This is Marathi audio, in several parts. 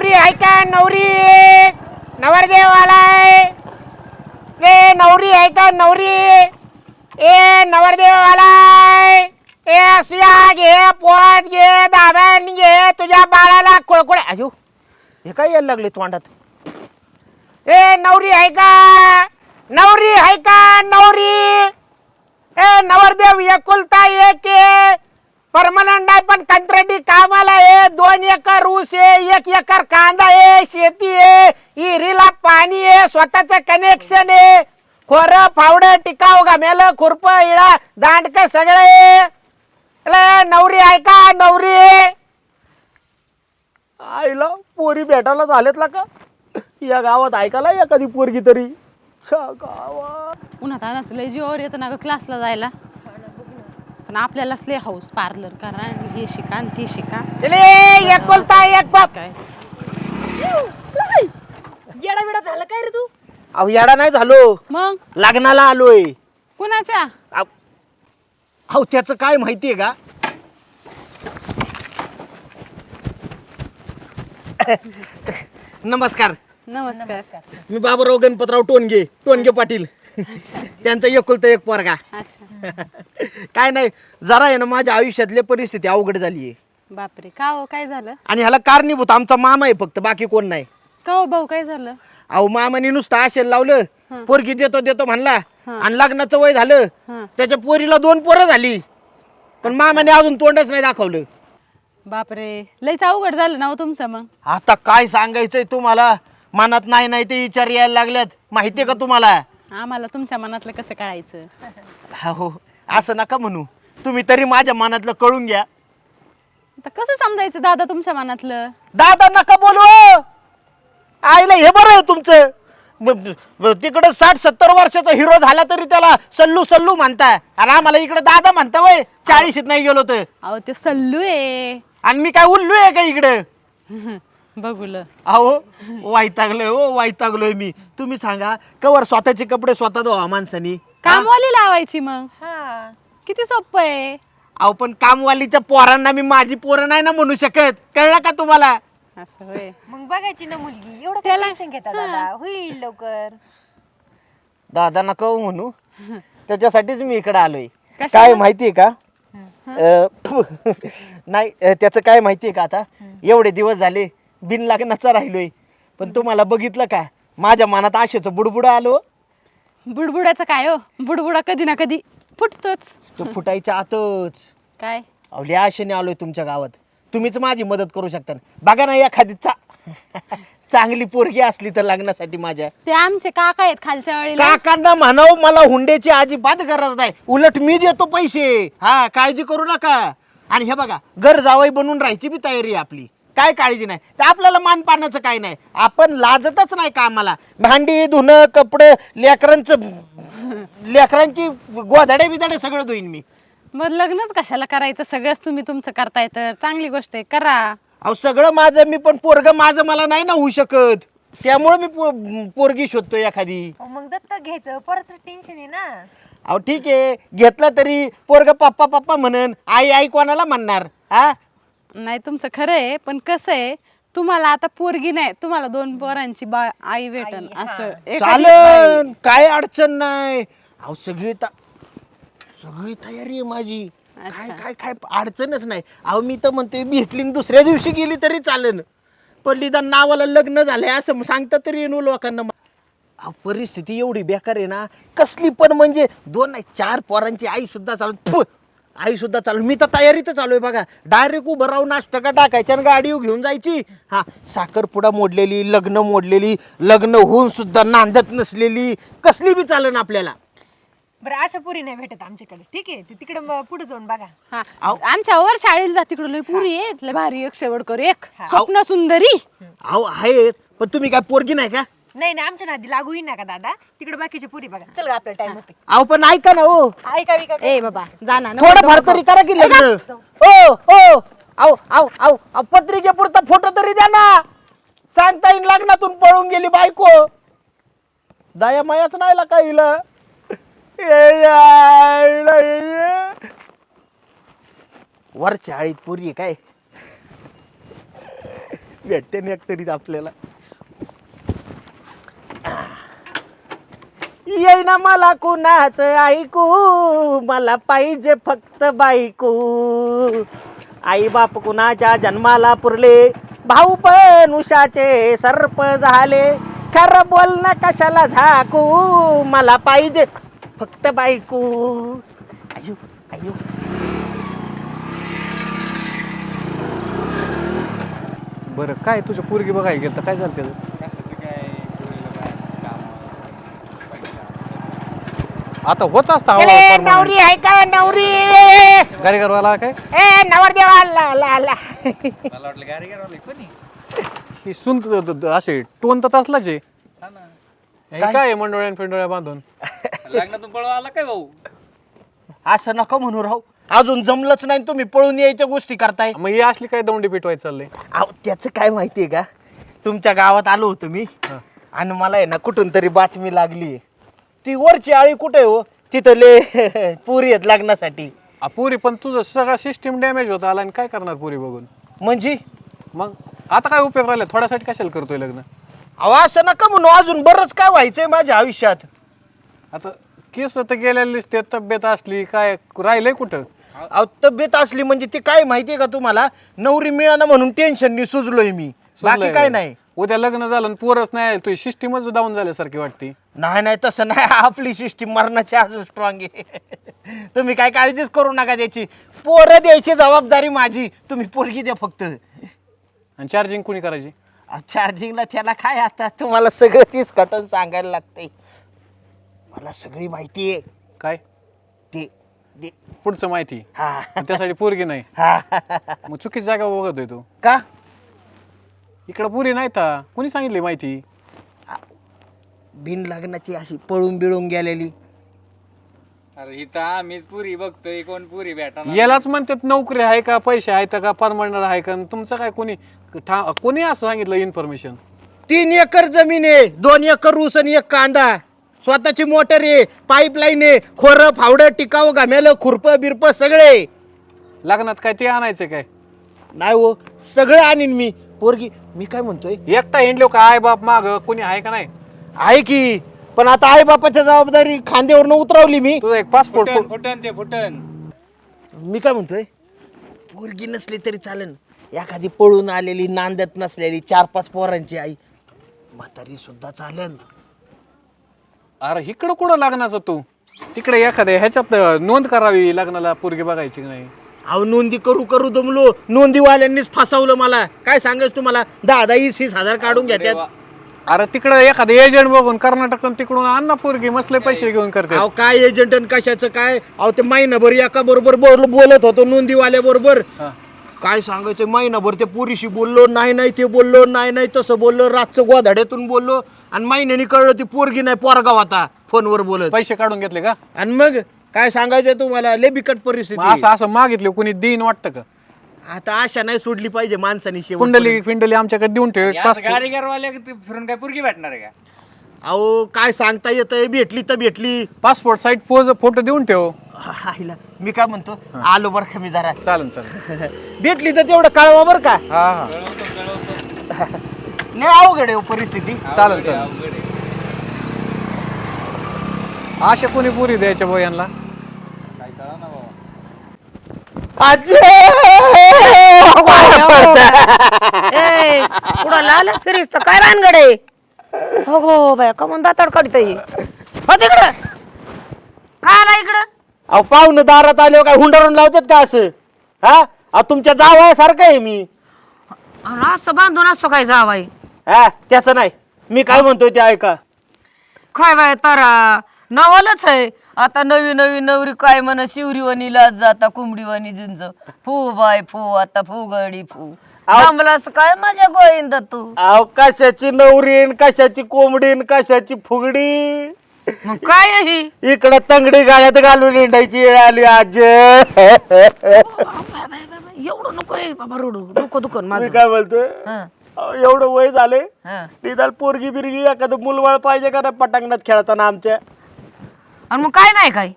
नवरी आहे का नवरी नवरदेव आलाय ए नवरी आहे का नवरी ए नवरदेव आलाय ए सुया घे पोत घे दाबण घे तुझ्या बाळाला कुळकुळ अयो हे काय यायला लागले तोंडात ए नवरी आहे का नवरी ए नवरदेव एकुलता एक परमनंट आहे पण कंत्राटी कामाला आहे 2 एकर ऊस आहे 1 एकर कांदा आहे शेती आहे विहिरीला पाणी आहे स्वतःच कनेक्शन आहे खोरं फावडं टिकाव गमेलं खुरप इळा दांडक सगळे नवरी आहे का नवरी आईला पोरी भेटायला झालेत का या गावात ऐकायला एखादी पोरगी तरी उन्हात आणाच लय जीवावर येतं ना ग क्लासला जायला पण आपल्याला लय हाऊस पार्लर करा हे शिका आणि ते शिका एकुलता एक बाप काय येडा बिडा झालं काय रे तू? अहो येडा नाही झालो मग लग्नाला आलोय कुणाच्या अहो त्याचं काय माहितीये का नमस्कार नमस्कार मी बाबूराव गणपतराव टोनगे पाटील त्यांचा एकुलता एक पोरगा अच्छा काय नाही जरा आहे ना माझ्या आयुष्यातली परिस्थिती अवघड झाली आहे बापरे का हो काय झालं आणि ह्याला कारणीभूत आमचा मामा आहे फक्त बाकी कोण नाही का हो भाऊ काय झालं अहो मामाने नुसतं आशेल लावलं पोरगी देतो म्हणला आणि लग्नाचं वय झालं त्याच्या पोरीला 2 पोरं झाली पण मामाने अजून तोंडच नाही दाखवलं बापरे लयच अवघड झालं ना हो तुमचं मग आता काय सांगायचंय तुम्हाला मनात नाही ते विचार यायला लागल्यात माहितीये का तुम्हाला आम्हाला तुमच्या मनातलं कसं कळायचं हो असं नका म्हणू तुम्ही तरी माझ्या मनातलं कळून घ्या आता कसं समजायचं दादा तुमच्या मनातलं दादा नका बोलू आईला हे बरं आहे तुमचं तिकडं 60-70 वर्षाचा हिरो झाला तरी त्याला सल्लू म्हणताय आणि आम्हाला इकडे दादा म्हणता वय 40शीत नाही गेलो तर अहो ते सल्लू आहे आणि मी काय उल्लू आहे का इकडं बघूलं अहो वैतागलोय मी तुम्ही सांगा कवर स्वतःचे कपडे स्वतः धुवा माणसानी कामवाली लावायची मग हा किती सोपं आहे अहो पण कामवालीच्या पोरांना मी माझी पोरं नाही ना म्हणू शकत कळलं का तुम्हाला असं होय मग बघायची ना मुलगी एवढं त्याला- टेन्शन घेता दादा होईल लवकर. दादा नका हो म्हणू त्याच्यासाठीच मी इकडे आलोय कशाला? काय माहितीये का नाही त्याचं काय माहितीये का आता एवढे दिवस झाले बिन लग्नाचा राहिलोय पण तुम्हाला बघितलं का माझ्या मनात आशेचं बुडबुड आलो बुडबुडाचं काय हो बुडबुडा कधी ना कधी फुटतोच तो फुटायच्या आतच काय अवल्या आशेने आलोय तुमच्या गावात तुम्हीच माझी मदत करू शकता बघा ना एखादी चांगली पोरगी असली तर लग्नासाठी माझ्या ते आमचे काका आहेत खालच्या वेळेला काकांना म्हणाव मला हुंड्याची अजिबात गरज नाही उलट मी देतो पैसे हा काळजी करू नका आणि हे बघा घर जावई बनून राहायची बी तयारी आहे आपली काय काळजी नाही तर आपल्याला मान पाण्याचं काय नाही आपण लाजतच नाही कामाला भांडी धुणं कपडे लेकरांची गोधडे बिधडे सगळं धुईन मी मग लग्नच कशाला करायचं सगळंच तुम्ही तुमचं करताय तर चांगली गोष्ट आहे करा अहो सगळं माझं मी पण पोरग माझं मला नाही ना होऊ शकत त्यामुळे मी पोरगी शोधतो एखादी अहो, मग दत्तक घ्यायचं परत टेन्शन आहे ना. अहो ठीक आहे घेतलं तरी पोरग पप्पा म्हणन आई कोणाला म्हणणार हा नाही तुमचं खरं आहे पण कसं आहे तुम्हाला आता पोरगी नाही तुम्हाला 2 पोरांची आई भेटन आई, असं हा. एखादी चालन काय अडचण नाही अहो सगळी तयारी आहे माझी काय काय काय अडचणच नाही अहो मी तर म्हणते भेटली न दुसऱ्या दिवशी गेली तरी चालेल पण निदान नावाला लग्न झालंय असं सांगता तरी येणू लोकांना अहो परिस्थिती एवढी बेकार आहे ना कसली पण म्हणजे 2 नाही 4 पोरांची आई सुद्धा चालू मी तर तयारीतच चालू आहे बघा डायरेक्ट उभं राहून नाश्ता का टाकायच्या आणि गाडी घेऊन जायची हा साखरपुडा मोडलेली लग्न होऊन सुद्धा नांदत नसलेली कसली बी चालन आपल्याला बरं अशा पुरी नाही भेटत आमच्याकडे ठीक आहे ते तिकडे पुढे जाऊन बघा. हा आमच्या वर शाळेला जा तिकडं लय पुरी आहेत लय भारी एक शेवटकर एक स्वप्न सुंदरी अहो आहेत पण तुम्ही काय पोरगी नाही का नाही नाही आमच्या नादी लागू ना का दादा तिकडे बाकीच्या पुरी बघा चल ग आपला टाइम होते अहो पण ऐका ना हो ऐका विका ए बाबा जाना थोडं फार तरी करा की लग्न हो पत्रिके पुरता फोटो तरी द्या ना सांगता येईल लग्नातून पळून गेली बायको दया मायाच नाही का हिला वरच्या आळीत पुरी काय भेटते ना एकतरी आपल्याला. येईना मला कुणाच ऐकू, मला पाहिजे फक्त बायको. आई बाप कुणाच्या जन्माला पुरले, भाऊ पण उषाचे सर्प झाले. खरं बोलणं कशाला झाकू, मला पाहिजे फक्त बायको. आयु आयु. बरं काय तुझ्या पोरगी बघायला गेलं तर काय झालं त्याचं? आता होत असता नवरी आहे का नवरी? गाडीकरवाला काय ए नवरदेव आला आला. मला वाटलं गाडी गाडी कोणी ही सुन असे टोन तर तसलाच आहे. हा ना हे काय मंडोळ्या फिंडोळ्या बांधून लग्नातून पळवा आला काय भाऊ? असं नका म्हणू राहू, अजून जमलंच नाही तुम्ही पळून यायच्या गोष्टी करताय. मग ही असली काय दौंडी पिटवायचं चाललंय? अहो त्याचं काय माहितीये का, तुमच्या गावात आलो होतो मी आणि मला आहे ना कुठून तरी बातमी लागली. ती वरची आळी कुठे आहे हो, तिथं ले पुरी आहेत लग्नासाठी. पुरी पण तुझं सगळा सिस्टीम डॅमेज होता आला आणि काय करणार पुरी बघून? म्हणजे मग आता काय उपयोग राहिला? थोड्यासाठी कशाला करतोय लग्न? अहो असं नका म्हणू, अजून बरंच काय व्हायचंय माझ्या आयुष्यात. आता केस तर गेलेलीच, ते तब्येत असली काय राहिलंय कुठं? अहो तब्येत असली म्हणजे ते काय माहितीये का तुम्हाला, नवरी मिळाना म्हणून टेन्शननी सुजलोय मी, बाकी काय नाही. उद्या लग्न झालं आणि पोरच नाही, तुझी सिस्टीमच डाऊन झाल्यासारखी वाटते. नाही तसं नाही, आपली सिस्टीम मरणाची अजून स्ट्रॉंग आहे. तुम्ही काय काळजीच करू नका त्याची. पोरं द्यायची जबाबदारी माझी, तुम्ही पोरगी द्या फक्त. आणि चार्जिंग कोणी करायची? चार्जिंगला त्याला काय, आता तुम्हाला सगळं तीच कटून सांगायला लागते. मला सगळी माहिती आहे. काय ते पुढचं माहिती? हा त्यासाठी पोरगी नाही? हा. मग चुकीची जागा बघतोय तू. का इकडं पुरी नाही तर कोणी सांगितली माहिती? बिन लग्नाची अशी पळून बिळून गेलेली. अरे इथं आम्हीच पुरी बघतोय, कोण पुरी भेटा यालाच म्हणतात नोकरी आहे का, पैसे आहेत का, परमनंट आहे का? तुमचं काय कोणी असं सांगितलं इन्फॉर्मेशन? 3 एकर जमीन आहे, 2 एकर ऊस आणि 1 कांदा, स्वतःची मोटर आहे, पाईपलाईन आहे, खोरं फावडं टिकाव घामेलं खुरपं बिरप सगळे. लग्नात काय ते आणायचं काय? नाही हो, सगळं आणीन मी. पोरगी मी काय म्हणतोय, एकटा हिंडलो का आई बाप माग कोणी आहे का नाही? आहे की, पण आता आई बापाची जबाबदारी खांद्यावरनं उतरवली मी. तुझा एक पासपोर्ट फुटन मी काय म्हणतोय, पोरगी नसली तरी चालेल, एखादी पळून आलेली नांदत नसलेली 4-5 पोरांची आई म्हातारी सुद्धा चालेल. अरे इकडं कुठं लग्नाचं तू? तिकडे एखाद्या ह्याच्यात नोंद करावी लग्नाला पोरगी बघायची की नाही. अहो नोंदी करू दमलो, नोंदीवाल्यांनीच फसवलं मला. काय सांगायचं तुम्हाला, 10-20 हजार काढून घेतात. अरे तिकडं एखादं एजंट बघून कर्नाटक तिकडून अन्ना पोरगी मसले पैसे घेऊन करते. अहो काय एजंट कशाचं काय, अहो ते महिनाभर एका बरोबर बोलत होतो नोंदीवाल्या बरोबर. काय सांगायचं, महिनाभर ते पोरीशी बोललो, नाही ते बोललो, नाही तसं बोललो, रातचं गोधाड्यातून बोललो आणि महिन्यानी कळलं ती पोरगी नाही पोरगा होता फोनवर बोलत. पैसे काढून घेतले का? आणि मग काय सांगायचं तुम्हाला, लय बिकट परिस्थिती. असं मागितले कोणी देईन वाटतं का? आता आशा नाही सोडली पाहिजे माणसाने. फिंडली आमच्याकडे देऊन ठेव. गाडी गारवाल्या फिरून काय पुरगी भेटणार आहे का? अहो काय सांगता येतंय, भेटली तर भेटली. पासपोर्ट साईट फोटो देऊन ठेव. आईला मी काय म्हणतो, आलो बरं का मी जरा. चालेल भेटली तर तेवढं कळवा बरं का. हा लय अवघड आहे परिस्थिती. चालेल अशा कोणी पुरी द्यायच्या भाऊ यांना? काय कळा ना बाबा. पुढं लाल फिरीस तर काय रानगडे. हो बाय कमून दाताड काढता ये हो तिकडं. काय आला इकडं? अहो पाहुणं दारात आले काय हुंडारून लावतात का असं? हा तुमच्या जावयासारखं आहे मी. असं बांधून असतो काय जावाई? हा त्याचं नाही, मी काय म्हणतोय ते ऐका. काय बाय तारा नवलच आहे. आता नवी नवरी काय म्हण, शिवरीवानी लाज जाता कुंबडीवानी जिंज. फू बाय फू, आता फू गडी फू. जमलास काय माझ्या गोविंद तू? अहो कशाची नवरीन, कशाची कोंबडीन, कशाची फुगडी. मग काय ही इकडं तंगडी गाड्यात घालून हिंडायची वेळ आली आज. एवढं नको बाबा रडू, डोकं दुखन मी माझं. काय बोलतोय, हं, अहो, एवढं वय झाले, हं. निदान पोरगी बिरगी एखादं मुलबाळ पाहिजे का नाही पटांगणात खेळताना आमच्या. आणि मग काय नाही काय?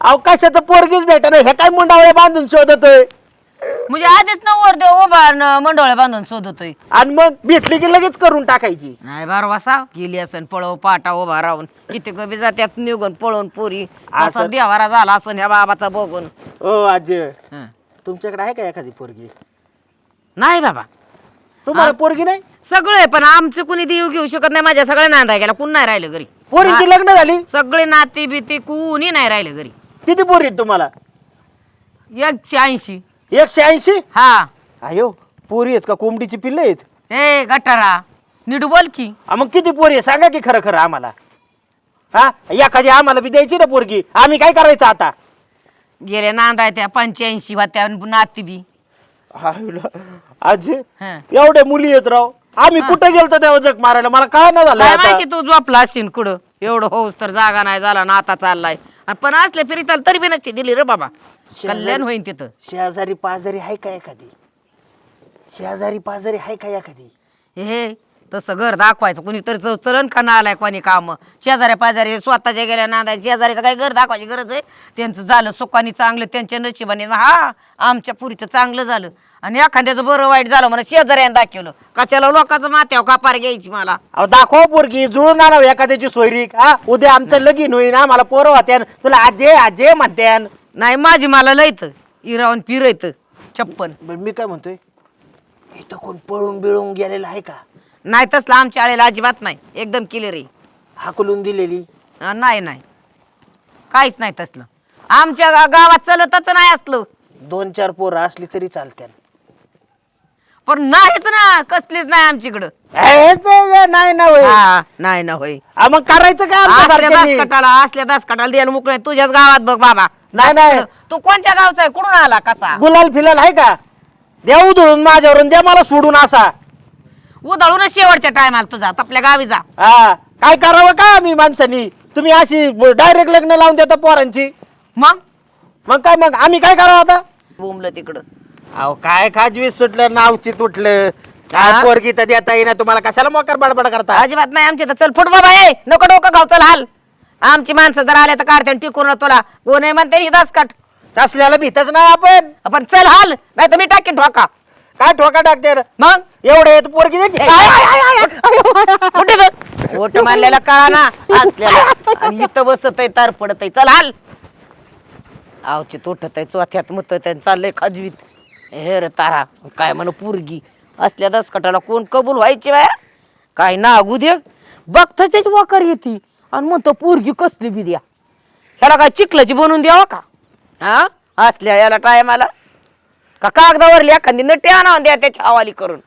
अहो कशाचं पोरगीच भेटा नाही, हे काय मुंडावळे बांधून शोधतोय. म्हणजे आधीच नवर देव उभा मंडोळ्या बांधून शोधतोय. आणि मग भेटली की लगेच करून टाकायची. नाही बार वासा गेली असन पळव पाटा उभा राहून किती कमी जात्यात निघून पळून पोरी असा असं- देवारा झाला असं ह्या बाबाचा बघून. ओ आजी हं. तुमच्याकडे आहे का एखादी पोरगी? नाही बाबा तुम्हाला पोरगी नाही? सगळे पण आमचं कुणी देऊ घेऊ शकत नाही. माझ्या सगळ्या नांदा गेला कुणी नाही राहिलं घरी. पोरींची लग्न झाली? सगळे नाती बिती कुणी नाही राहिलं घरी. किती पोरी आहेत तुम्हाला? 180. 180? हा अयो पोरी आहेत का कोंबडीची पिल्ले आहेत? ए गटारा नीट बोल की. मग किती पोरी आहे सांगा की खरं खरं आम्हाला. हा एखादी आम्हाला बी द्यायची ना पोरगी. आम्ही काय करायचं आता? गेल्या नांदा त्या 85 वात्या नाती बी. आजी हं. एवढ्या मुली आहेत राव. आम्ही कुठे गेलतो तेव्हा जग मारायला मला काय ना झालं काय आता. माहिती तू झोपला असशील कुठं एवढं होऊस तर जागा नाही झाला ना आता चाललाय. आणि पण असले फिरी चाल तरी बी नसते दिली रे बाबा. कल्याण होईन तिथं. शेजारी पाजारी आहे का एखादी? शेजारी पाजारी आहे का एखादी? हे तसं घर दाखवायचं कुणीतरी चलन का ना आलाय कोणी काम. शेजाऱ्या पाजारी स्वतःच्या गेल्या नांदा शेजारीचं काही घर दाखवायची गरज आहे. त्यांचं झालं सुखानी चांगलं त्यांच्या नशिबाने. हा आमच्या पुरीचं चांगलं झालं आणि एखाद्याचं बरं वाईट झालं म्हणा शेजाऱ्याने दाखवलं. कशाला लोकांचं माथ्यावर कापार घ्यायची मला. अहो दाखव पोरगी जुळून आणावं एखाद्याची सोयरीक. हा उद्या आमचं लगीन होईन आम्हाला पोरं होत्यान तुला आजे आजे म्हणत्यान. नाही माझी मला लयत इरावून पिरयत छप्पन. बरं मी काय म्हणतोय इथं कोण पळून बिळून गेलेलं आहे का? नाही तसलं आमच्या आळेला अजिबात नाही. एकदम क्लिअर आहे. हाकलून दिलेली? नाही नाही काहीच नाही तसलं. आमच्या गावात चलतच नाही असलं. 2-4 पोरं असली तरी चालत्यान. पण नाहीच ना कसलीच नाही आमच्याकडं. नाही ना होय. हा, नाही ना होय. मग करायचं काय आमच्या असल्या सारख्यांनी? असल्या दासकटाला द्यायला मोकळे तुझ्याच गावात बघ बाबा. नाही नाही तू कोणत्या गावचा आहे कुठून आला कसा? गुलाल फिलाल आहे का? द्या उधळून माझ्यावरून द्या मला सोडून असा. उधळूनच शेवटच्या टायमाला तुझा आपल्या गावी जा. हा काय करावं का आम्ही माणसांनी? तुम्ही अशी डायरेक्ट लग्न लावून देता पोरांची. मग काय मग आम्ही काय करावं आता? बोंबलं तिकडं. अहो काय खाजवीस सुटलं नावची तुटलं. काय हा? पोरगी तर देता येईना तुम्हाला कशाला मोकार बडबड करता? अजिबात नाही आमच्या तर. चल फुट बाबा ए नको डोकं गाव चल हाल. आमची माणसं जर आले तर काढते टिकून तुला कोण आहे म्हणते दासकट. तसल्याला भीतच नाही आपण. आपण चल हाल नाही तर मी टाकेन ठोका. काय ठोका टाकते रे? मग एवढे पोरगी द्यायची? कुठे ओट मारलेला कळा ना असलेला आणि इथं बसत आहे तार पडत आहे. चल हाल. आवची तोटत आहे चोथ्यात मुतत आहे चाललंय खाजवीत. हे रे तारा काय म्हण पोरगी असल्या दसकटाला कोण कबूल व्हायची बाया. काय ना अगू दे बघता त्याची वाकार येते आणि म्हणतो पोरगी कसली बी द्या. ह्याला काय चिखलाची बनवून द्यावा का? हा असल्या याला टायमाला का कागदावरली एखादी नटी आणावून द्या त्याच्या हवाली करून.